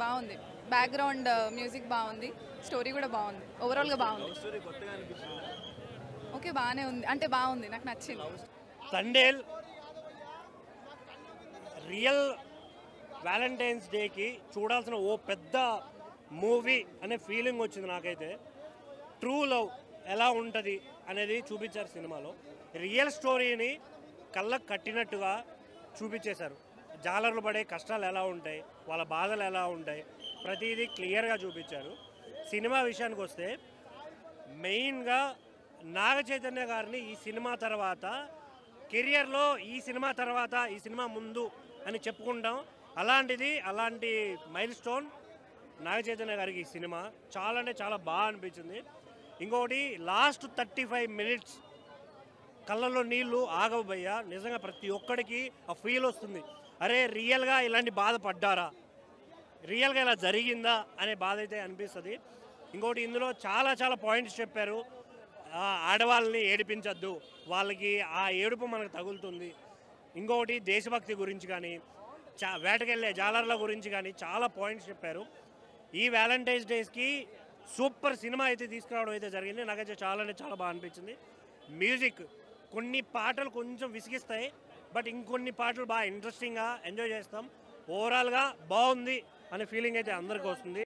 బాగుంది. Background music బాగుంది, story కూడా బాగుంది, ఓవరాల్గా బాగుంది. ఓకే బాగానే ఉంది, అంటే బాగుంది, నాకు నచ్చింది. తండేల్ రియల్ వ్యాలంటైన్స్ డేకి చూడాల్సిన ఓ పెద్ద మూవీ అనే ఫీలింగ్ వచ్చింది నాకైతే. ట్రూ లవ్ ఎలా ఉంటుంది అనేది చూపించారు సినిమాలో. రియల్ స్టోరీని కళ్ళకు కట్టినట్టుగా చూపించేశారు. జాలర్లు పడే కష్టాలు ఎలా ఉంటాయి, వాళ్ళ బాధలు ఎలా ఉంటాయి, ప్రతిదీ క్లియర్గా చూపించారు. సినిమా విషయానికి వస్తే మెయిన్గా నాగ చైతన్య గారిని ఈ సినిమా తర్వాత కెరియర్లో ఈ సినిమా ముందు అని చెప్పుకుంటాం. అలాంటి మైల్ స్టోన్ నాగ చైతన్య గారికి ఈ సినిమా చాలా అంటే చాలా బాగా అనిపించింది. ఇంకొకటి లాస్ట్ 35 మినిట్స్ కళ్ళల్లో నీళ్లు ఆగవు భయ్యా. నిజంగా ప్రతి ఒక్కడికి ఆ ఫీల్ వస్తుంది, అరే రియల్గా ఇలాంటి బాధ పడ్డారా, రియల్గా ఇలా జరిగిందా అనే బాధ అయితే అనిపిస్తుంది. ఇంకోటి ఇందులో చాలా చాలా పాయింట్స్ చెప్పారు. ఆడవాళ్ళని ఏడిపించద్దు, వాళ్ళకి ఆ ఏడుపు మనకు తగులుతుంది. ఇంకొకటి దేశభక్తి గురించి కానీ వేటకెళ్ళే జాలర్ల గురించి కానీ చాలా పాయింట్స్ చెప్పారు. ఈ వ్యాలంటైన్స్ డేస్కి సూపర్ సినిమా అయితే తీసుకురావడం అయితే జరిగింది. నాకైతే చాలా అంటే చాలా బాగా అనిపించింది. మ్యూజిక్ కొన్ని పాటలు కొంచెం విసిగిస్తాయి, బట్ ఇంకొన్ని పాటలు బాగా ఇంట్రెస్టింగ్గా ఎంజాయ్ చేస్తాం. ఓవరాల్గా బాగుంది అనే ఫీలింగ్ అయితే అందరికీ వస్తుంది.